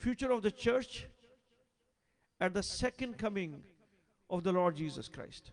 Future of the church at the second coming of the Lord Jesus Christ.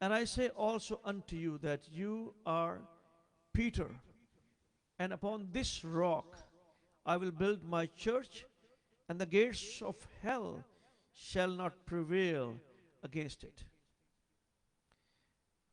And I say also unto you that you are Peter, and upon this rock I will build my church, and the gates of hell shall not prevail against it.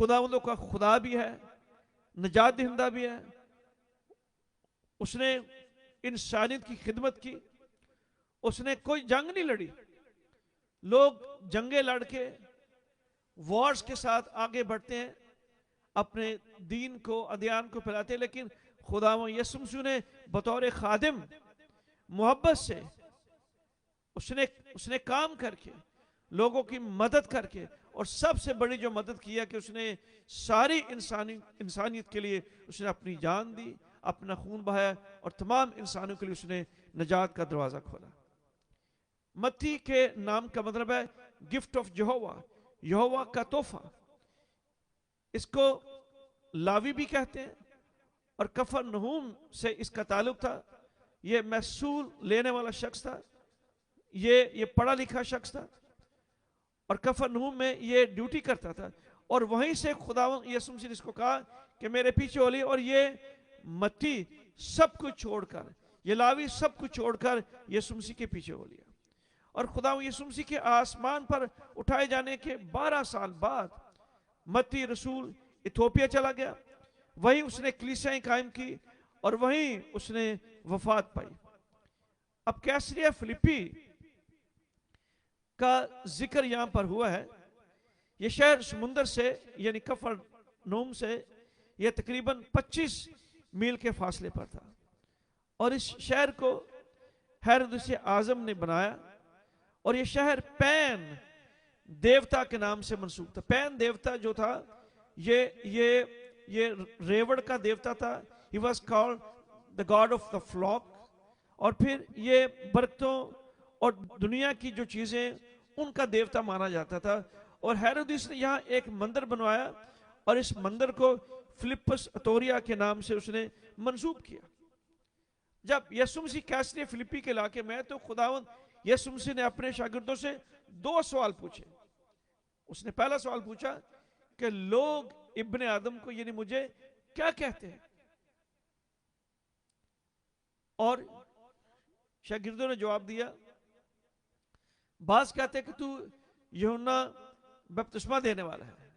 خداوندوں کا خدا بھی ہے، نجات دہندہ بھی ہے. اس نے انسانیت کی خدمت کی. اس نے کوئی جنگ نہیں لڑی. لوگ جنگیں لڑ کے وارز کے ساتھ آگے بڑھتے ہیں، اپنے دین کو، ادیان کو پھیلاتے ہیں، لیکن خداوند یسوع مسیح نے بطور خادم محبت سے اس نے کام کر کے، لوگوں کی مدد کر کے، اور سب سے بڑی جو مدد کی ہے کہ اس نے ساری انسانیت کے لیے اس نے اپنی جان دی، اپنا خون بہایا، اور تمام انسانوں کے لیے اس نے نجات کا دروازہ کھولا. متی کے نام کا مطلب ہے گفٹ آف یہوہ، یہوہ کا تحفہ. اس کو لاوی بھی کہتے ہیں، اور کفرنہوم سے اس کا تعلق تھا. یہ محصول لینے والا شخص تھا، یہ پڑھا لکھا شخص تھا، اور کفرنہوم میں یہ ڈیوٹی کرتا تھا. اور وہیں سے خداوند یسوع مسیح نے اس کو کہا کہ میرے پیچھے ہو لی. اور یہ متی سب کچھ چھوڑ کر، یہ لاوی سب کچھ چھوڑ کر یسوع مسیح کے پیچھے ہو لیا. اور خداوند یسوع مسیح کے آسمان پر اٹھائے جانے کے 12 سال بعد متی رسول ایتھوپیا چلا گیا. وہیں اس نے کلیسیاں قائم کی، اور وہیں اس نے وفات پائی. اب کیسریا فلپی کا ذکر یہاں پر ہوا ہے. یہ شہر سمندر سے یعنی کفرنہوم سے یہ تقریباً 25 میل کے فاصلے پر تھا. اور اس شہر کو ہیرودس اعظم نے بنایا. اور یہ شہر پین دیوتا کے نام سے منسوب تھا. پین دیوتا جو تھا یہ ریوڑ کا دیوتا تھا. He was called the god of the flock. اور پھر یہ برکتوں اور دنیا کی جو چیزیں ان کا دیوتا مانا جاتا تھا. اور ہیرودس نے یہاں ایک مندر بنوایا، اور اس مندر کو فلپس اتوریا کے نام سے اس نے منسوب کیا. جب یسوع مسیح کیسریا فلپی کے علاقے میں، تو خداوند یسوع مسیح نے اپنے شاگردوں سے 2 سوال پوچھے. اس نے پہلا سوال پوچھا کہ لوگ ابن آدم کو یعنی مجھے کیا کہتے ہیں؟ اور شاگردوں نے جواب دیا. بعض کہتے ہیں کہ تو یوحنا بپتسمہ دینے والا ہے،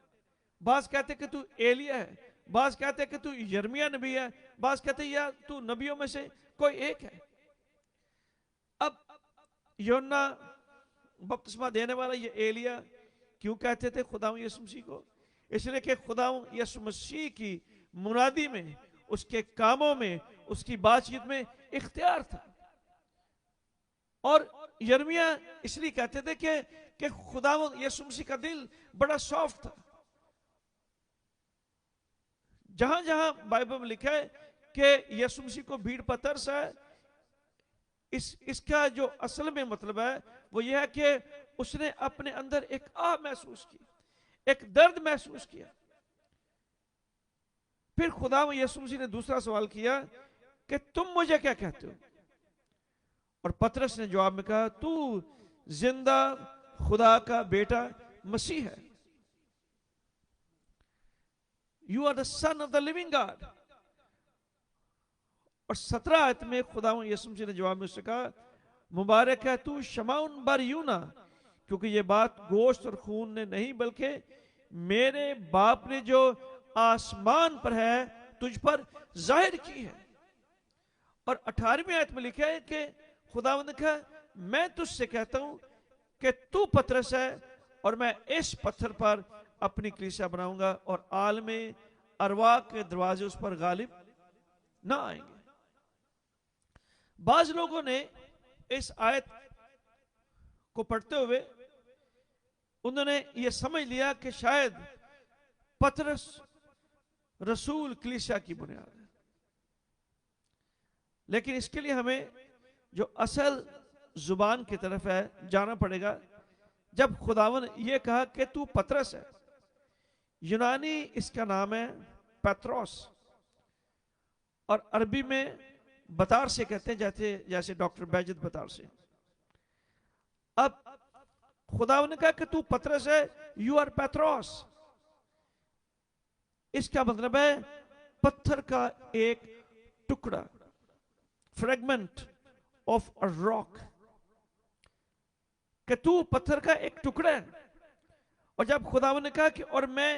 بعض کہتے ہیں کہ تو ایلیا ہے، بعض کہتے ہیں کہ تو یرمیا نبی ہے، بعض کہتے ہیں یا تو نبیوں میں سے کوئی ایک ہے. اب یوحنا بپتسمہ دینے والا یہ ایلیا کیوں کہتے تھے خداوند یسوع مسیح کو؟ اس لیے کہ خداوند یسوع مسیح کی منادی میں، اس کے کاموں میں، اس کی بات چیت میں اختیار تھا. اور یرمیا اس لیے کہتے تھے کہ خداوند یسوع مسیح کا دل بڑا سافٹ تھا. جہاں جہاں بائبل میں لکھا ہے کہ یسوع مسیح کو بھیڑ پر ترس ہے، اس کا جو اصل میں مطلب ہے وہ یہ ہے کہ اس نے اپنے اندر ایک آہ محسوس کی، ایک درد محسوس کیا. پھر خداوند یسوع مسیح نے دوسرا سوال کیا کہ تم مجھے کیا کہتے ہو؟ اور پترس نے جواب میں کہا تو زندہ خدا کا بیٹا مسیح ہے. You are the son of the living God. اور 17 آیت میں خداوند یسوع مسیح نے جواب میں اس سے کہا مبارک ہے تو شمعون بر یونا، کیونکہ یہ بات گوشت اور خون نے نہیں بلکہ میرے باپ نے جو آسمان پر ہے تجھ پر ظاہر کی ہے. اور 18ویں آیت میں لکھا ہے کہ خداوند نے کہا میں تجھ سے کہتا ہوں کہ تو پترس ہے، اور میں اس پتھر پر اپنی کلیسیا بناؤں گا، اور عالم ارواح کے دروازے اس پر غالب نہ آئیں گے. بعض لوگوں نے اس آیت کو پڑھتے ہوئے انہوں نے یہ سمجھ لیا کہ شاید پترس رسول کلیسیا کی بنیاد ہے. لیکن اس کے لیے ہمیں جو اصل زبان کی طرف ہے جانا پڑے گا. جب خداوند یہ کہا کہ تو پترس ہے، یونانی اس کا نام ہے پیتروس، اور عربی میں بطار سے کہتے ہیں، جیسے ڈاکٹر بیجت بطار سے. اب خداوند نے کہا کہ تو پترس ہے، یو آر پیتروس. اس کا مطلب ہے پتھر کا ایک ٹکڑا، فریگمنٹ آف اے راک، کہ تو پتھر کا ایک ٹکڑا ہے. اور جب خداوند نے کہا کہ اور میں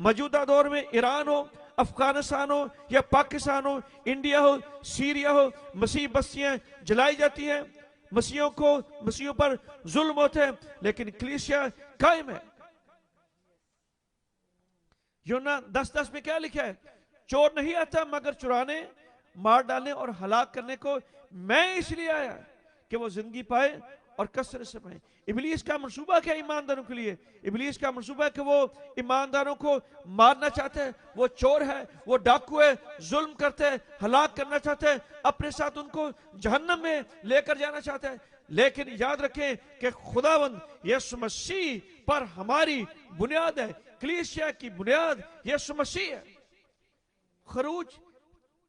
موجودہ دور میں ایران ہو، افغانستان ہو یا پاکستان ہو، انڈیا ہو، سیریا ہو، مسیح بستیاں جلائی جاتی ہیں، مسیحوں پر ظلم ہوتے ہیں، لیکن کلیسیا قائم ہے۔ یونا 10:10 میں کیا لکھا ہے؟ چور نہیں آتا مگر چرانے، مار ڈالنے اور ہلاک کرنے کو میں اس لیے آیا کہ وہ زندگی پائے اور کثرت سے پائے۔ ابلیس کا منصوبہ کیا ایمانداروں کے لیے؟ ابلیس کا منصوبہ ہے کہ وہ ایمانداروں کو مارنا چاہتے ہیں، وہ چور ہے، وہ ڈاکو ہے، ظلم کرتے ہیں، ہلاک کرنا چاہتے ہیں، اپنے ساتھ ان کو جہنم میں لے کر جانا چاہتے ہیں۔ لیکن یاد رکھیں کہ خداوند یسوع مسیح پر ہماری بنیاد ہے، کلیسیا کی بنیاد یسوع مسیح ہے۔ خروج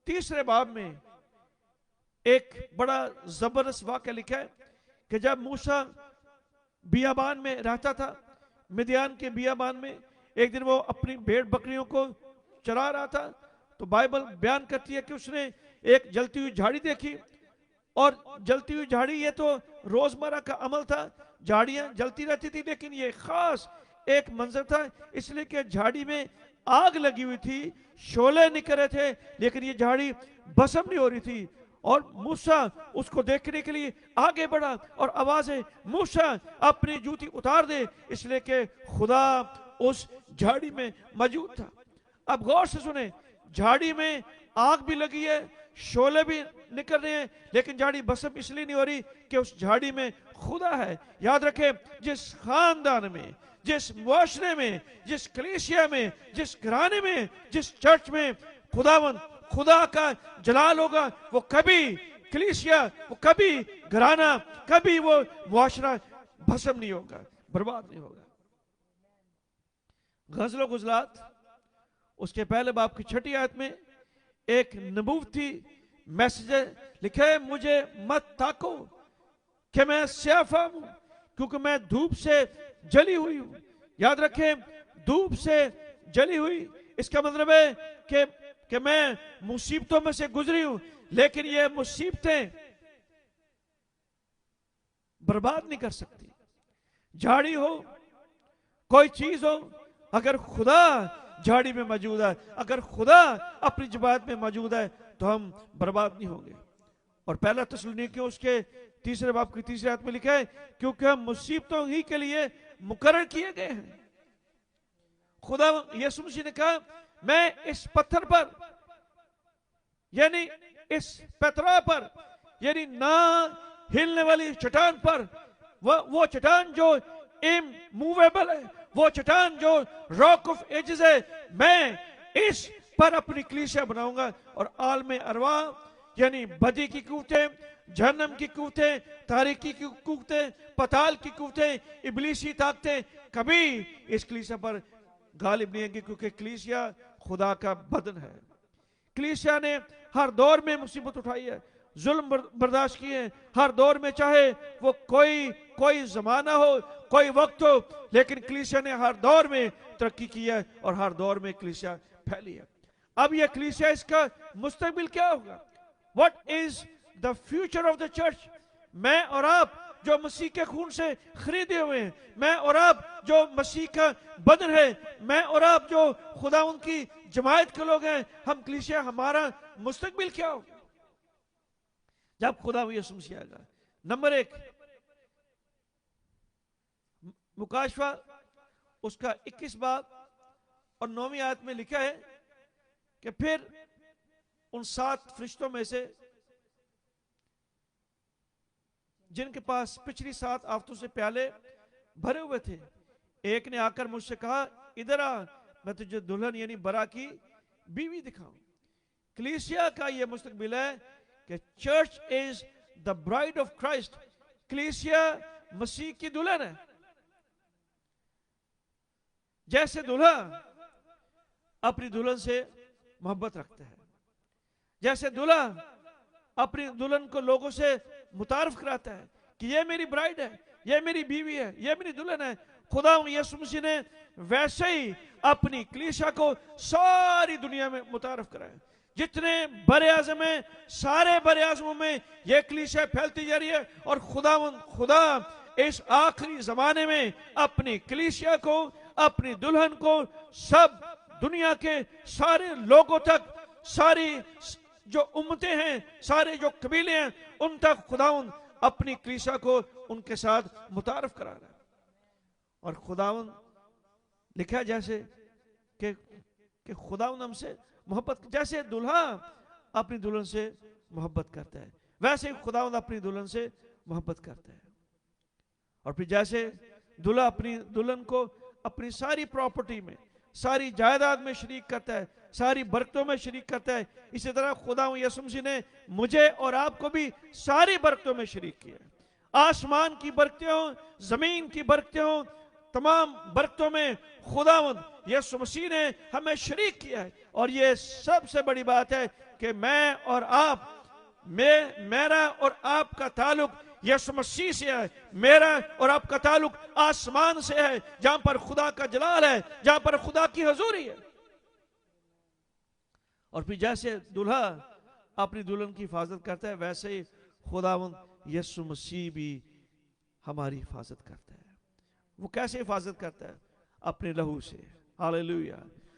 3 باب میں ایک بڑا زبردست واقعہ لکھا ہے کہ جب موسیٰ بیابان میں رہتا تھا، مدیان کے بیابان میں، ایک دن وہ اپنی بھیڑ بکریوں کو چرا رہا تھا، تو بائبل بیان کرتی ہے کہ اس نے ایک جلتی ہوئی جھاڑی دیکھی، اور جلتی ہوئی جھاڑی یہ تو روزمرہ کا عمل تھا، جھاڑیاں جلتی رہتی تھی، لیکن یہ خاص ایک منظر تھا، اس لیے کہ جھاڑی میں آگ لگی ہوئی تھی، شعلے نکل رہے تھے، لیکن یہ جھاڑی بھسم نہیں ہو رہی تھی۔ اور موسیٰ اس کو دیکھنے کے لیے آگے بڑھا اور آواز ہے، موسیٰ اپنی جوتی اتار دے، اس لیے کہ خدا اس جھاڑی میں موجود تھا۔ اب غور سے سنیں، جھاڑی میں آگ بھی لگی ہے، شعلے بھی نکل رہے ہیں، لیکن جھاڑی بھسم اس لیے نہیں ہو رہی کہ اس جھاڑی میں خدا ہے۔ یاد رکھیں، جس خاندان میں، جس معاشرے میں، جس کلیسیا میں، جس گھرانے میں، جس چرچ میں خدا کا جلال ہوگا، وہ کبھی کلیسیا، وہ کبھی گھرانہ، کبھی وہ معاشرہ بھسم نہیں ہوگا، برباد نہیں ہوگا۔ غزل و غزلات اس کے پہلے باب کی 6 آیت میں ایک نبوتی میسج لکھا ہے، مجھے مت تاکو کہ میں سیاہ فام ہوں، کیونکہ میں دھوپ سے جلی ہوئی ہوں۔ یاد رکھیں، دھوپ سے جلی ہوئی، اس کا مطلب ہے کہ میں مصیبتوں میں سے گزری ہوں، لیکن یہ مصیبتیں برباد نہیں کر سکتی۔ جھاڑی ہو، کوئی چیز ہو، اگر خدا جھاڑی میں موجود ہے، اگر خدا اپنی جماعت میں موجود ہے، تو ہم برباد نہیں ہوں گے۔ اور پہلا تسلونیکیوں اس کے 3 باب کی 3 آیت میں لکھا ہے، کیونکہ ہم مصیبتوں ہی کے لیے مقرر کیے گئے ہیں۔ خدا یسوع مسیح نے کہا، میں اس پتھر پر، یعنی اس پترا پر، یعنی نہ ہلنے والی چٹان پر، وہ چٹان جو اموویبل ہے، وہ چٹان جو راک آف ایجز ہے، میں اس پر اپنی کلیسیا بناؤں گا، اور عالم ارواح یعنی بدی کی قوتیں، جہنم کی قوتیں، تاریکی کی قوتیں، پتال کی قوتیں، ابلیسی طاقتیں کبھی اس کلیسیا پر غالب نہیں ہیں گی، کیونکہ کلیسیا خدا کا بدن ہے۔ کلیسیا نے ہر دور میں مصیبت اٹھائی ہے، ظلم برداشت کیے ہیں، ہر دور میں، چاہے وہ کوئی زمانہ ہو، کوئی وقت ہو، لیکن کلیسیا نے ہر دور میں ترقی کی ہے، اور ہر دور میں کلیسیا پھیلی ہے۔ اب یہ کلیسیا، اس کا مستقبل کیا ہوگا؟ What is the future of the church؟ میں اور آپ جو مسیح کے خون سے خریدے ہوئے ہیں، میں اور آپ جو مسیح کا بدن ہے، میں اور آپ جو خدا ان کی جماعت کے لوگ ہیں، ہم کلیسیا، ہمارا مستقبل کیا ہوگا جب خدا یسوع مسیح آئے گا؟ نمبر 1، مکاشفہ اس کا 21 باب اور 9 آیت میں لکھا ہے کہ پھر ان 7 فرشتوں میں سے جن کے پاس پچھلی 7 آفتوں سے پیالے بھرے ہوئے تھے، ایک نے آ کر مجھ سے کہا، ادھر آ، میں تجھے دلہن یعنی برا کی بیوی دکھاؤں۔ کلیسیا کا یہ مستقبل ہے کہ church is the bride of Christ, کلیسیا مسیح کی دلہن ہے۔ جیسے دلہا اپنی دلہن سے محبت رکھتا ہے، جیسے دلہا اپنی دلہن کو لوگوں سے متعارف کراتا ہے کہ یہ میری برائڈ ہے، یہ میری بیوی ہے، یہ میری دلہن ہے، خدا یسوع مسیح نے ویسے ہی اپنی کلیسیا کو ساری دنیا میں متعارف کرایا۔ جتنے بر اعظم ہیں، سارے بر اعظموں میں یہ کلیسیا پھیلتی جا رہی ہے، اور خدا اس آخری زمانے میں اپنی کلیسیا کو، اپنی دلہن کو سب دنیا کے سارے لوگوں تک، ساری جو امتیں ہیں، سارے جو قبیلے ہیں، ان تک خداوند اپنی کلیسا کو ان کے ساتھ متعارف کرا رہا ہے۔ اور خداوند لکھا جیسے کہ خداوند ہم سے محبت، جیسے دلہا اپنی دلہن سے محبت کرتا ہے ویسے ہی خداوند اپنی دلہن سے محبت کرتا ہے۔ اور پھر جیسے دلہا اپنی دلہن کو اپنی ساری پراپرٹی میں، ساری جائیداد میں شریک کرتا ہے، ساری برکتوں میں شریک کرتا ہے، اسی طرح خداوند یسوع مسیح نے مجھے اور آپ کو بھی ساری برکتوں میں شریک کیا ہے۔ آسمان کی برکتیں ہوں، زمین کی برکتیں ہوں، تمام برکتوں میں خداوند یسوع مسیح نے ہمیں شریک کیا ہے۔ اور یہ سب سے بڑی بات ہے کہ میں اور آپ، میرا اور آپ کا تعلق یسوع مسیح سے ہے، میرا اور آپ کا تعلق آسمان سے ہے، جہاں پر خدا کا جلال ہے، جہاں پر خدا کی حضوری ہے۔ اور پھر جیسے دلہا اپنی دلہن کی حفاظت کرتا ہے، ویسے ہی خداوند یسوع مسیح بھی ہماری حفاظت کرتا ہے۔ وہ کیسے حفاظت کرتا ہے؟ اپنے لہو سے۔ ہاللیلویہ۔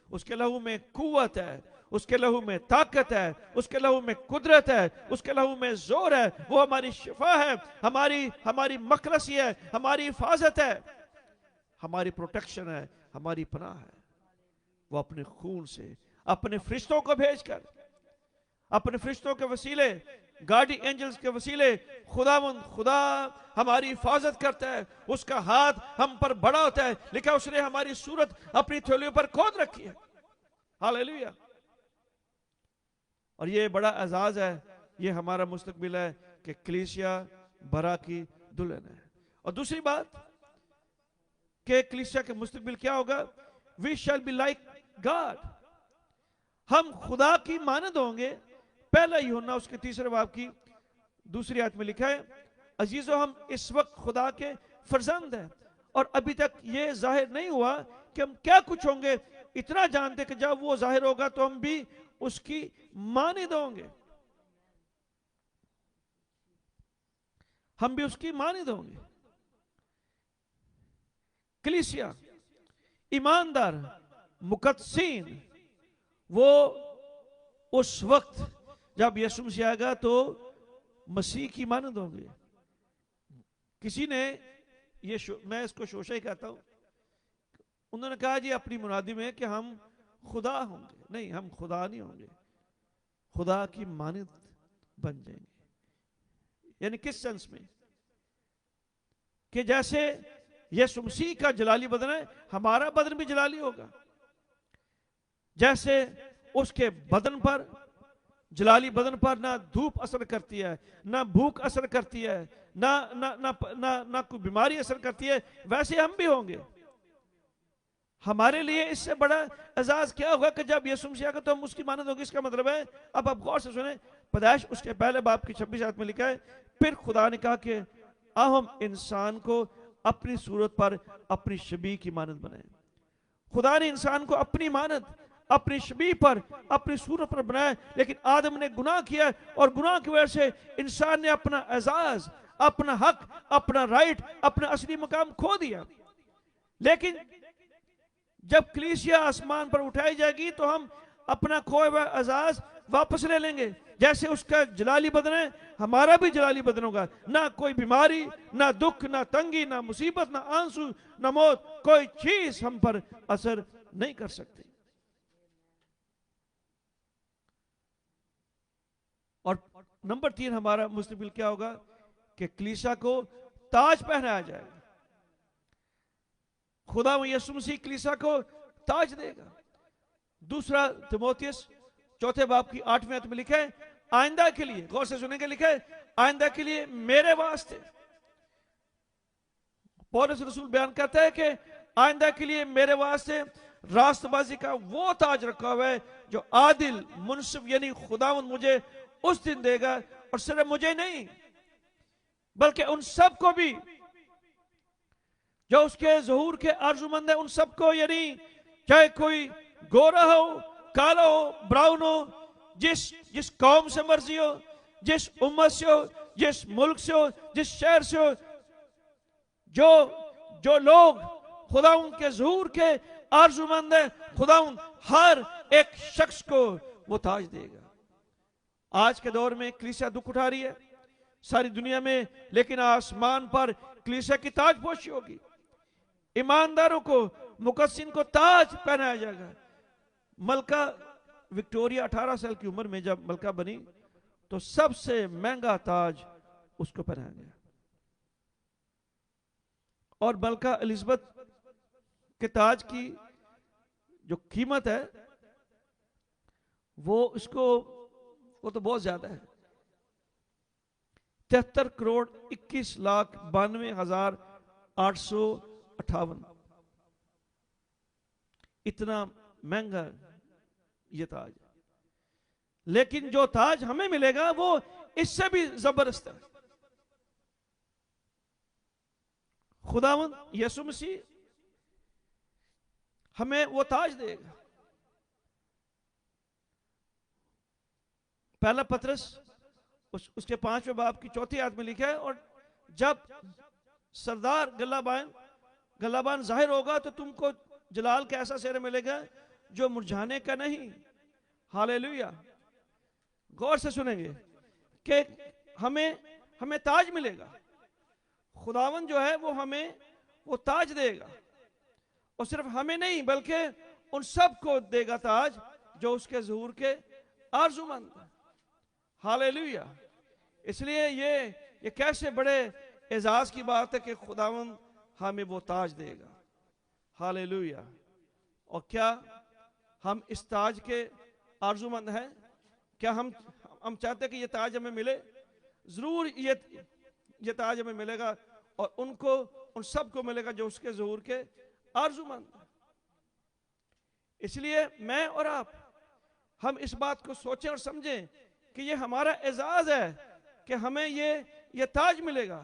اس کے لہو میں قوت ہے، اس کے لہو میں طاقت ہے، اس کے لہو میں قدرت ہے، اس کے لہو میں زور ہے۔ وہ ہماری شفا ہے، ہماری مخلصی ہے، ہماری حفاظت ہے، ہماری پروٹیکشن ہے، ہماری پناہ ہے۔ وہ اپنے خون سے، اپنے فرشتوں کو بھیج کر، اپنے فرشتوں کے وسیلے، گارڈی اینجلز کے وسیلے خدا ہماری حفاظت کرتا ہے۔ اس کا ہاتھ ہم پر بڑا ہوتا ہے، لکھا اس نے ہماری صورت اپنی تھیلیوں پر کھود رکھی ہے۔ ہاللیلویہ۔ اور یہ بڑا اعزاز ہے، یہ ہمارا مستقبل ہے کہ کلیسیا برا کی دلہن ہے۔ اور دوسری بات کہ کلیسیا کے مستقبل کیا ہوگا؟ We shall be like God۔ ہم خدا کی مانند ہوں گے۔ پہلا یوحنا اس کے 3 باب کی 2 آیت میں لکھا ہے، عزیزو ہم اس وقت خدا کے فرزند ہیں، اور ابھی تک یہ ظاہر نہیں ہوا کہ ہم کیا کچھ ہوں گے۔ اتنا جانتے کہ جب وہ ظاہر ہوگا تو ہم بھی اس کی مانند ہوں گے، ہم بھی اس کی مانند ہوں گے۔ کلیسیا، ایماندار، مقدسین، وہ اس وقت جب یسوع مسیح آئے گا تو مسیح کی مانند ہوں گے۔ کسی نے میں اس کو شوشہ ہی کہتا ہوں، انہوں نے کہا جی اپنی منادی میں کہ ہم خدا ہوں گے۔ نہیں، ہم خدا نہیں ہوں گے، خدا کی مانند بن جائیں گے۔ یعنی کس سینس میں؟ کہ جیسے یسوع مسیح کا جلالی بدن ہے، ہمارا بدن بھی جلالی ہوگا۔ جیسے اس کے بدن پر، جلالی بدن پر نہ دھوپ اثر کرتی ہے، نہ بھوک اثر کرتی ہے، نہ کوئی بیماری اثر کرتی ہے، ویسے ہم بھی ہوں گے۔ ہمارے لیے اس سے بڑا اعزاز کیا ہوگا کہ جب یسوع مسیح آئے گا تو ہم اس کی مانند ہوں گے۔ اس کا مطلب ہے، اب آپ غور سے سنیں، پیدائش اس کے پہلے باب کی 26 آیت میں لکھا ہے، پھر خدا نے کہا کہ ہم انسان کو اپنی صورت پر اپنی شبیہ کی مانند بنائیں۔ خدا نے انسان کو اپنی مانند، اپنی شبیہ پر، اپنی صورت پر بنایا، لیکن آدم نے گناہ کیا، اور گناہ کی وجہ سے انسان نے اپنا اعزاز، اپنا حق، اپنا رائٹ، اپنا اصلی مقام کھو دیا۔ لیکن جب کلیسیا آسمان پر اٹھائی جائے گی تو ہم اپنا کھویا ہوا اعزاز واپس لے لیں گے۔ جیسے اس کا جلالی بدن ہے، ہمارا بھی جلالی بدن ہوگا۔ نہ کوئی بیماری، نہ دکھ، نہ تنگی، نہ مصیبت، نہ آنسو، نہ موت، کوئی چیز ہم پر اثر نہیں کر سکتی۔ اور نمبر 3 ہمارا مستقبل کیا ہوگا؟ کہ کلیسا کو تاج پہنایا جائے گا۔ خدا یسوع مسیح کلیسا کو تاج دے گا۔ 2 تیموتھیوس 4 باب کی 8 آیت میں لکھا ہے، آئندہ کے لیے، غور سے سنیں گے، لکھا ہے آئندہ کے لیے میرے واسطے۔ پولس رسول بیان کرتا ہے کہ آئندہ کے لیے میرے واسطے راست بازی کا وہ تاج رکھا ہوا ہے جو عادل منصف، یعنی خداوند مجھے اس دن دے گا، اور صرف مجھے نہیں بلکہ ان سب کو بھی جو اس کے ظہور کے آرزومند ہیں، ان سب کو، یعنی چاہے کوئی گورا ہو، کالا ہو، براؤن ہو، جس قوم سے مرضی ہو، جس امت سے ہو، جس ملک سے ہو، جس شہر سے ہو، جو لوگ خدا ان کے ظہور کے آرزومند ہیں، خدا ان ہر ایک شخص کو وہ تاج دے گا. آج کے دور میں کلیسیا دکھ اٹھا رہی ہے ساری دنیا میں، لیکن آسمان پر کلیسیا کی تاج پوشی ہوگی. ایمانداروں کو، مقدسین کو تاج پہنایا جائے گا. ملکہ وکٹوریا 18 سال کی عمر میں جب ملکہ بنی تو سب سے مہنگا تاج اس کو پہنایا گیا. اور ملکہ الزبتھ کے تاج کی جو قیمت ہے وہ تو بہت زیادہ ہے. 73 کروڑ 21 لاکھ 92,858. اتنا مہنگا یہ تاج. لیکن جو تاج ہمیں ملے گا وہ اس سے بھی زبردست ہے. خداوند یسوع مسیح ہمیں وہ تاج دے گا. پہلا پطرس اس کے 5ویں باب کی 4 آیت میں لکھا ہے، اور جب سردار گلابان ظاہر ہوگا تو تم کو جلال کا ایسا چہرہ ملے گا جو مرجھانے کا نہیں. ہاللیلویا. غور سے سنیں گے کہ ہمیں تاج ملے گا. خداوند جو ہے وہ ہمیں وہ تاج دے گا، اور صرف ہمیں نہیں بلکہ ان سب کو دے گا تاج جو اس کے ظہور کے آرزو مند. ہاللیلویا. اس لیے یہ کیسے بڑے اعزاز کی بات ہے کہ خداوند ہمیں وہ تاج دے گا. ہاللیلویا. اور کیا ہم اس تاج کے آرزو مند ہیں؟ کیا ہم چاہتے ہیں کہ یہ تاج ہمیں ملے؟ ضرور یہ تاج ہمیں ملے گا، اور ان سب کو ملے گا جو اس کے ظہور کے آرزو مند. اس لیے میں اور آپ ہم اس بات کو سوچیں اور سمجھیں کہ یہ ہمارا اعزاز ہے کہ ہمیں یہ تاج ملے گا.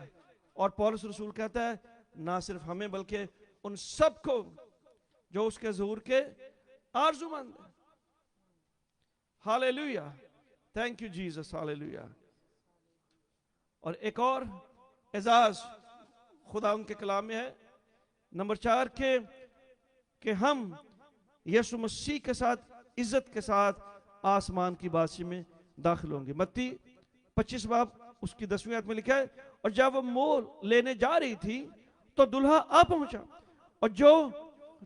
اور پولس رسول کہتا ہے نہ صرف ہمیں بلکہ ان سب کو جو اس کے ظہور کے آرزو مند ہیں. Hallelujah. Thank you Jesus. Hallelujah. اور ایک اور اعزاز خدا ان کے کلام میں ہے، نمبر 4 کہ ہم یسوع مسیح کے ساتھ عزت کے ساتھ آسمان کی بادشاہی میں داخل ہوں گے. متی 25 باب اس کی 10ویں آیت میں لکھا ہے، اور جب وہ مول لینے جا رہی تھی تو دلہا آ پہنچا، اور جو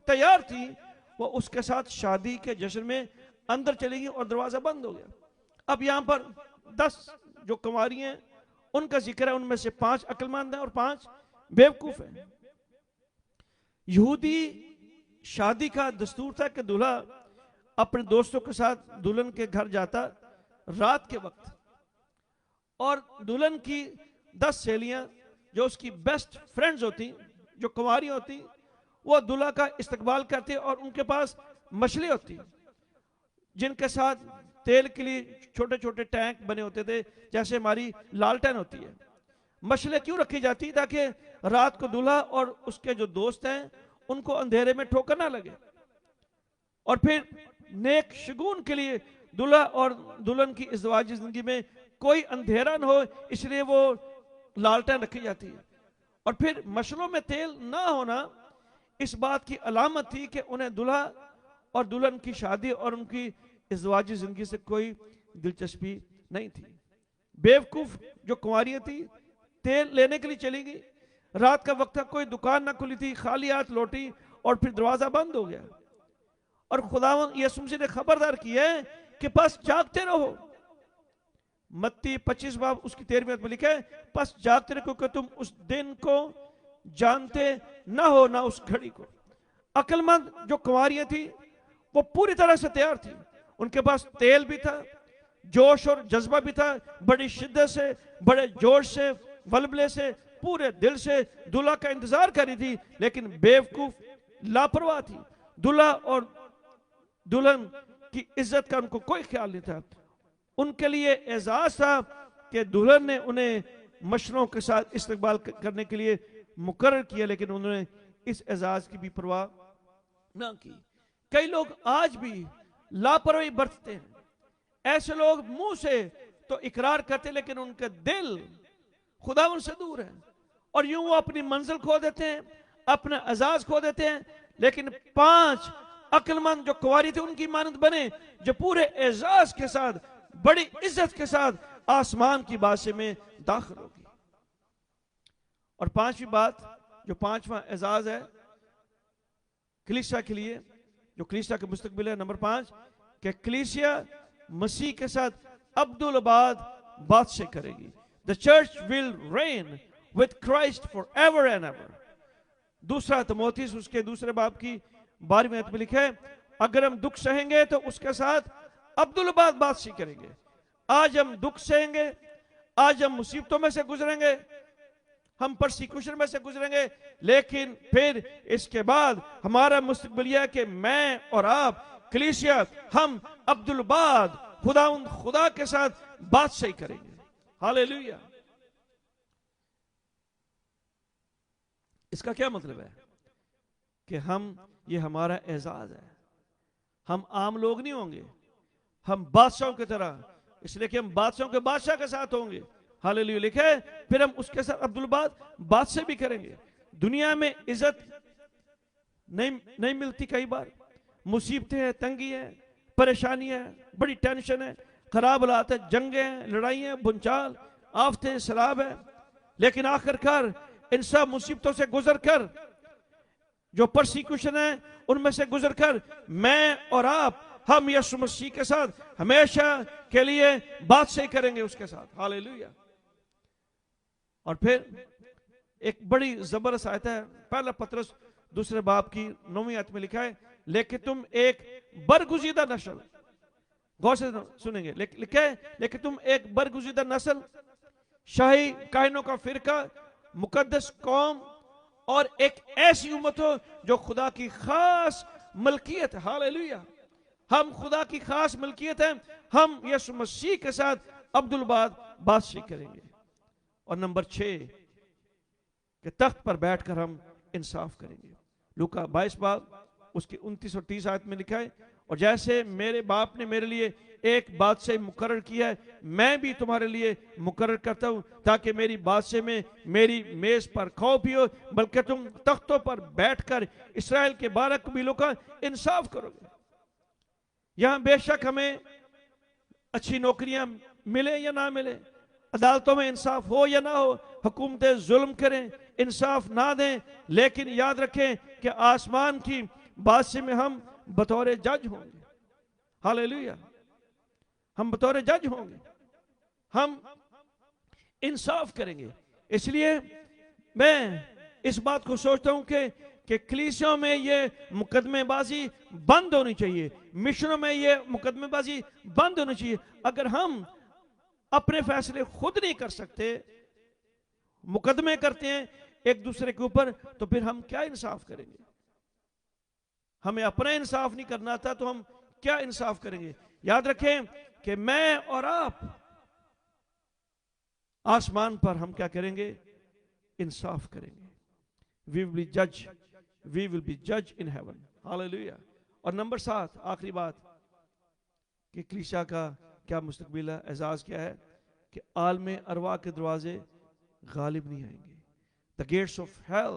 تیار تھی وہ اس کے ساتھ شادی کے جشن میں اندر چلی گئی، اور دروازہ بند ہو گیا. اب یہاں پر 10 جو کنواری ہیں ان کا ذکر ہے. ان میں سے 5 عقل مند ہیں اور 5 بیوقوف ہیں. یہودی شادی کا دستور تھا کہ دلہا اپنے دوستوں کے ساتھ دلہن کے گھر جاتا رات کے وقت، اور دلہن کی 10 سہیلیاں جو اس کی بیسٹ فرینڈز ہوتی، جو کنواری ہوتی، وہ دلہا کا استقبال کرتے، اور ان کے پاس مچھلی ہوتی جن کے ساتھ تیل کے لیے چھوٹے چھوٹے ٹینک بنے ہوتے تھے، جیسے ہماری لالٹین ہوتی ہے. مچھلی کیوں رکھی جاتی؟ تاکہ رات کو دلہا اور اس کے جو دوست ہیں ان کو اندھیرے میں ٹھوکر نہ لگے، اور پھر نیک شگون کے لیے دلہا اور دلہن کی ازدواجی زندگی میں کوئی اندھیرا نہ ہو، اس لیے وہ لالٹین رکھی جاتی ہے. اور پھر مشلوں میں تیل نہ ہونا اس بات کی علامت تھی کہ انہیں دلہا اور دلہن کی شادی اور ان کی ازدواجی زندگی سے کوئی دلچسپی نہیں تھی. بیوقوف جو کنواریاں تھی تیل لینے کے لیے چلی گئی، رات کا وقت تھا، کوئی دکان نہ کھلی تھی، خالی ہاتھ لوٹی، اور پھر دروازہ بند ہو گیا. اور خداوند یسوع مسیح نے خبردار کیا ہے کہ پس جاگتے رہو. متی 25 باب اس کی 13ویں آیت میں لکھا ہے، پس جاگتے رہو کہ تم اس دن کو جانتے نہ ہو نہ اس گھڑی کو. عقل مند جو کنواریاں تھی وہ پوری طرح سے تیار تھی. ان کے پاس تیل بھی تھا، جوش اور جذبہ بھی تھا، بڑی شدت سے، بڑے جوش سے، ولولے سے، پورے دل سے دلہا کا انتظار کری تھی. لیکن بیوقوف لاپرواہ تھی. دلہا اور دلہن کی عزت کا ان کو کوئی خیال نہیں تھا. ان کے لیے اعزاز تھا کہ دلہن نے انہیں مشروں کے ساتھ استقبال کرنے کے لیے مقرر کیا، لیکن انہوں نے اس اعزاز کی بھی پرواہ نہ کی. کئی لوگ آج بھی لاپرواہی برتتے ہیں. ایسے لوگ منہ سے تو اقرار کرتے لیکن ان کا دل خداوند سے دور ہے، اور یوں وہ اپنی منزل کھو دیتے ہیں، اپنا اعزاز کھو دیتے ہیں. لیکن 5 عقل مند جو کنواری تھے ان کی مانند بنے، جو پورے اعزاز کے ساتھ، بڑی عزت کے ساتھ آسمان کی بادشاہی میں داخل ہوگی۔ اور پانچویں بات، جو پانچواں اعزاز ہے کلیسیا کے لیے، جو کلیسیا کے مستقبل ہے، نمبر 5، کہ کلیسیا مسیح کے ساتھ ابدالآباد بادشاہی کرے گی۔ The church will reign with Christ forever and ever۔ دوسرا تموتھیوس اس کے دوسرے باب کی 12ویں آیت میں لکھا ہے، اگر ہم دکھ سہیں گے تو اس کے ساتھ ابدالآباد بادشاہی کریں گے۔ آج ہم دکھ سہیں گے، آج ہم مصیبتوں میں سے گزریں گے، ہم پرسیکیوشن میں سے گزریں گے، لیکن پھر اس کے بعد ہمارا مستقبل یہ ہے کہ میں اور آپ کلیسیا ہم عبدالآباد خدا کے ساتھ بادشاہی کریں گے۔ ہاللیلویہ۔ اس کا کیا مطلب ہے؟ کہ یہ ہمارا اعزاز ہے، ہم عام لوگ نہیں ہوں گے، ہم بادشاہوں کی طرح، اس لیے کہ ہم بادشاہوں کے بادشاہ کے ساتھ ہوں گے۔ ہاللیلویہ لکھے، پھر ہم اس کے ساتھ عبدالآباد بادشاہ بھی کریں گے۔ دنیا میں عزت نہیں ملتی، کئی بار مصیبتیں ہیں، تنگی ہیں، پریشانی ہے، بڑی ٹینشن ہے، خراب حالات ہے، جنگیں ہیں، لڑائیاں، بنچال، آفتیں، سیلاب ہے، لیکن آخر کار ان سب مصیبتوں سے گزر کر، جو پرسیکیوشن ہے ان میں سے گزر کر، میں اور آپ ہم یسوع مسیح کے ساتھ ہمیشہ کے لیے بادشاہی کریں گے اس کے ساتھ۔ ہاللیلویہ۔ اور پھر ایک بڑی زبردست آیت ہے، پہلا پطرس دوسرے باب کی 9ویں آیت میں لکھا ہے، لیکن تم ایک برگزیدہ نسل، غور سے سنیں گے، لکھا ہے لیکن تم ایک برگزیدہ نسل، شاہی کاہنوں کا فرقہ، مقدس قوم، اور ایک ایسی امت ہو جو خدا کی خاص ملکیت ہے۔ ہاللیلویہ۔ ہم خدا کی خاص ملکیت ہیں، ہم یسوع مسیح کے ساتھ عبدالآباد بادشاہی کریں گے۔ اور نمبر 6، کہ تخت پر بیٹھ کر ہم انصاف کریں گے۔ لوکا 22 باب اس کی 29 اور 30 آیت میں لکھا ہے، اور جیسے میرے باپ نے میرے لیے ایک بادشاہ مقرر کیا ہے، میں بھی تمہارے لیے مقرر کرتا ہوں، تاکہ میری بادشاہ میں میری میز پر کھاؤ پیو، بلکہ تم تختوں پر بیٹھ کر اسرائیل کے 12 قبیلوں کا انصاف کرو گے۔ یہاں بے شک ہمیں اچھی نوکریاں ملے یا نہ ملے، عدالتوں میں انصاف ہو یا نہ ہو، حکومتیں ظلم کریں، انصاف نہ دیں، لیکن یاد رکھیں کہ آسمان کی بادشاہی میں ہم بطور جج ہوں گے۔ ہاللیلویہ۔ ہم بطور جج ہوں گے، ہم انصاف کریں گے۔ اس لیے میں اس بات کو سوچتا ہوں کہ کلیسیوں میں یہ مقدمے بازی بند ہونی چاہیے، مشنوں میں یہ مقدمے بازی بند ہونی چاہیے۔ اگر ہم اپنے فیصلے خود نہیں کر سکتے، مقدمے کرتے ہیں ایک دوسرے کے اوپر، تو پھر ہم کیا انصاف کریں گے؟ ہمیں اپنا انصاف نہیں کرنا تھا تو ہم کیا انصاف کریں گے؟ یاد رکھیں کہ میں اور آپ آسمان پر ہم کیا کریں گے؟ انصاف کریں گے۔ We will be judge in heaven۔ Hallelujah۔ اور نمبر 7، آخری بات، کہ کلیسیا کا کیا مستقبل ہے، اعزاز کیا ہے؟ کہ عالم ارواح کے دروازے غالب نہیں آئیں گے۔ The gates of hell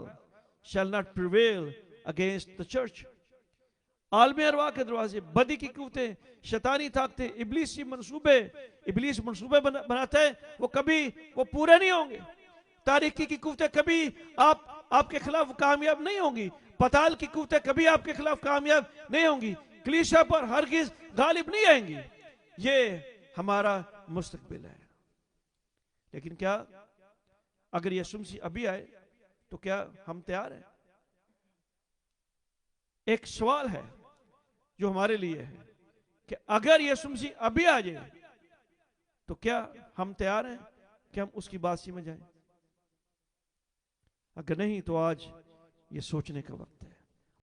shall not prevail against the church۔ عالم ارواح کے دروازے، بدی کی قوتیں، شیطانی طاقتیں، ابلیس منصوبے بناتا ہے، وہ پورے نہیں ہوں گے۔ تاریکی کی قوتیں کبھی آپ کے خلاف کامیاب نہیں ہوں گی، پتال کی قوتیں کبھی آپ کے خلاف کامیاب نہیں ہوں گی، کلیسیا پر ہرگز غالب نہیں آئیں گی۔ یہ ہمارا مستقبل ہے۔ لیکن کیا اگر یسوع مسیح ابھی آئے تو کیا ہم تیار ہیں؟ ایک سوال ہے جو ہمارے لیے ہے کہ اگر یسوع مسیح ابھی آ جائے تو کیا ہم تیار ہیں کہ ہم اس کی بادشاہی میں جائیں؟ اگر نہیں تو آج یہ سوچنے کا وقت ہے۔